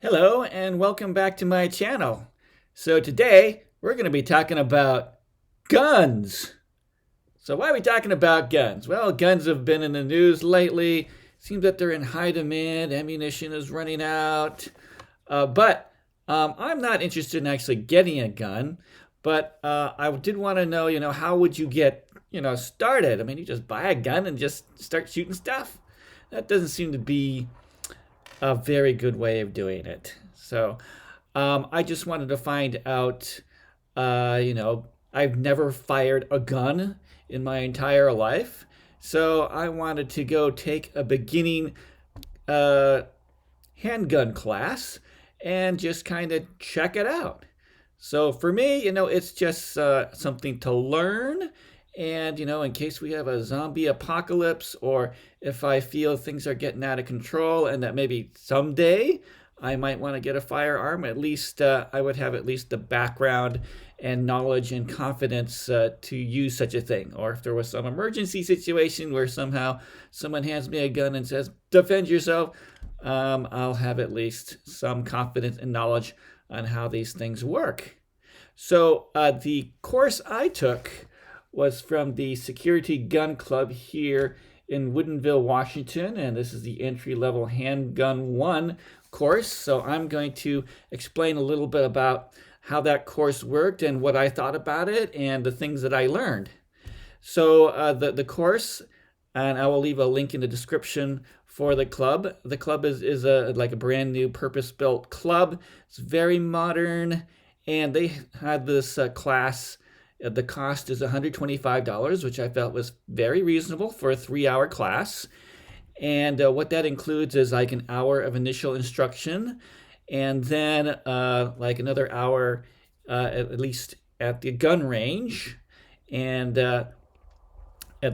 Hello and welcome back to my channel. So today we're going to be talking about guns. So why are we talking about guns? Well, guns have been in the news lately. Seems that they're in high demand. Ammunition is running out. But I'm not interested in actually getting a gun. But I did want to know, how would you get, started? I mean, you just buy a gun and just start shooting stuff. That doesn't seem to be a very good way of doing it. So I just wanted to find out, I've never fired a gun in my entire life. So I wanted to go take a beginning uh, handgun class and just kind of check it out. So for me, it's just something to learn. And, in case we have a zombie apocalypse, or if I feel things are getting out of control and that maybe someday I might want to get a firearm, at least I would have at least the background and knowledge and confidence to use such a thing. Or if there was some emergency situation where somehow someone hands me a gun and says, defend yourself, I'll have at least some confidence and knowledge on how these things work. So the course I took was from the Securite Gun Club here in Woodinville, Washington, and this is the entry-level Handgun 1 course. So I'm going to explain a little bit about how that course worked and what I thought about it and the things that I learned. So the course, and I will leave a link in the description for the club. The club is like a brand new purpose-built club. It's very modern, and they had this class. The cost is $125, which I felt was very reasonable for a 3-hour class. And what that includes is like an hour of initial instruction, and then like another hour at least at the gun range. And the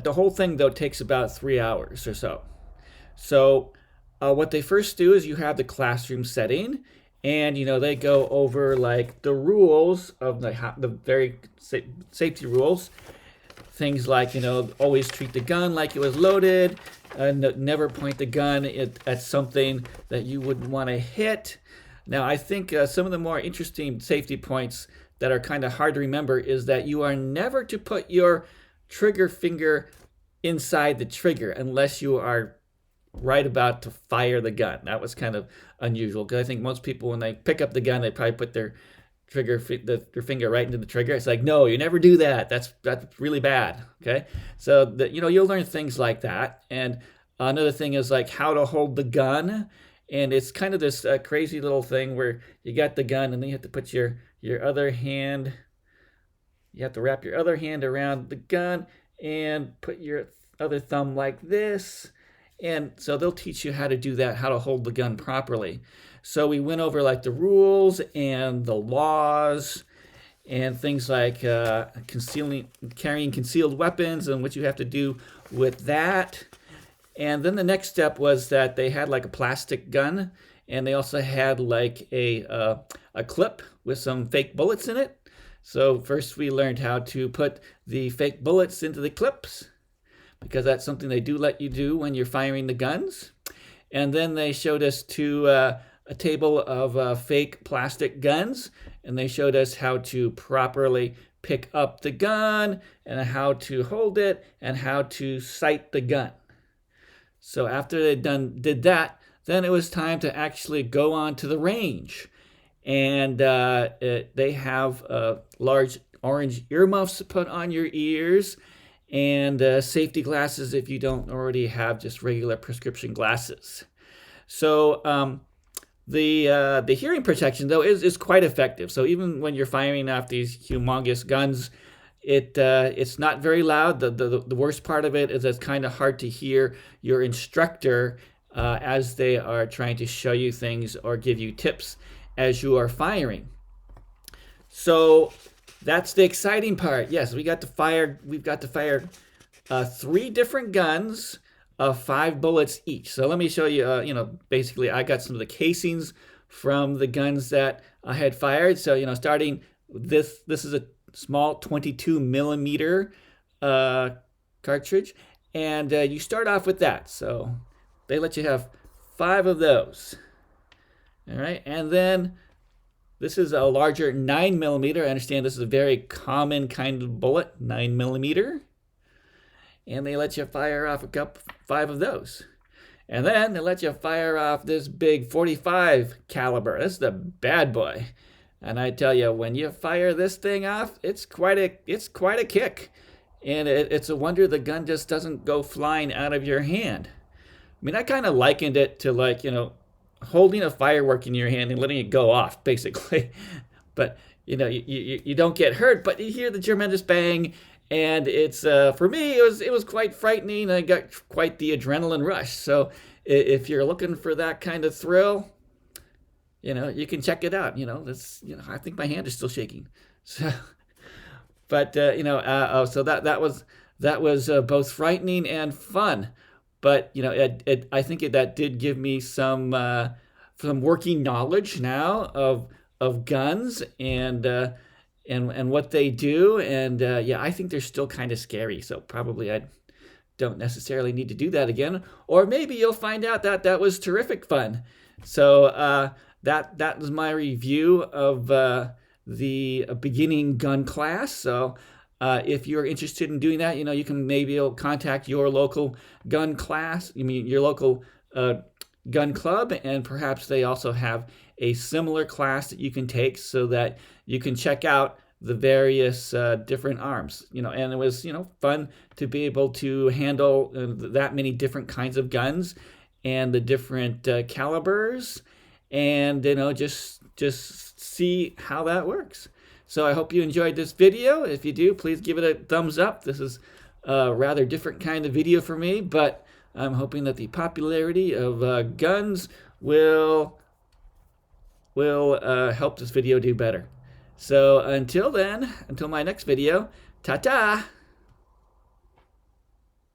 whole thing, though, takes about 3 hours or so. So what they first do is you have the classroom setting, and they go over like the rules of the very safety rules, things like always treat the gun like it was loaded, never point the gun at something that you wouldn't want to hit. Now I think some of the more interesting safety points that are kind of hard to remember is that you are never to put your trigger finger inside the trigger unless you are right about to fire the gun. That was kind of unusual because I think most people, when they pick up the gun, they probably put their their finger right into the trigger. It's like, no, you never do that. That's really bad. Okay, so you'll learn things like that. And another thing is like how to hold the gun, and it's kind of this crazy little thing where you got the gun and then you have to put your other hand. You have to wrap your other hand around the gun and put your other thumb like this. And so they'll teach you how to do that, how to hold the gun properly. So we went over like the rules and the laws and things like carrying concealed weapons and what you have to do with that. And then the next step was that they had like a plastic gun, and they also had like a clip with some fake bullets in it. So first we learned how to put the fake bullets into the clips, because that's something they do let you do when you're firing the guns. And then they showed us a table of fake plastic guns, and they showed us how to properly pick up the gun and how to hold it and how to sight the gun. So after they did that, then it was time to actually go on to the range. And they have large orange earmuffs to put on your ears, and safety glasses if you don't already have just regular prescription glasses. So the hearing protection, though, is quite effective. So even when you're firing off these humongous guns, it's not very loud. The worst part of it is it's kind of hard to hear your instructor as they are trying to show you things or give you tips as you are firing. So that's the exciting part. Yes, we've got to fire 3 different guns of 5 bullets each. So let me show you, basically I got some of the casings from the guns that I had fired. So, starting this is a small 22 millimeter cartridge, and you start off with that. So they let you have 5 of those. All right, and then this is a larger 9mm. I understand this is a very common kind of bullet, 9mm. And they let you fire off five of those. And then they let you fire off this big 45 caliber. This is the bad boy. And I tell you, when you fire this thing off, it's quite a kick. And it's a wonder the gun just doesn't go flying out of your hand. I mean, I kind of likened it to, like, holding a firework in your hand and letting it go off, basically. But you don't get hurt, but you hear the tremendous bang, and it's for me it was quite frightening. I got quite the adrenaline rush. So if you're looking for that kind of thrill, you can check it out. I think my hand is still shaking. So, but so that was both frightening and fun. But I think that did give me some working knowledge now of guns and what they do. And yeah, I think they're still kind of scary. So probably I don't necessarily need to do that again. Or maybe you'll find out that was terrific fun. So that was my review of the beginning gun class. So if you're interested in doing that, you can maybe contact your local gun class, your local gun club, and perhaps they also have a similar class that you can take so that you can check out the various different arms. And it was fun to be able to handle that many different kinds of guns and the different calibers, and just see how that works. So I hope you enjoyed this video. If you do, please give it a thumbs up. This is a rather different kind of video for me, but I'm hoping that the popularity of guns will help this video do better. So until then, until my next video, ta-ta!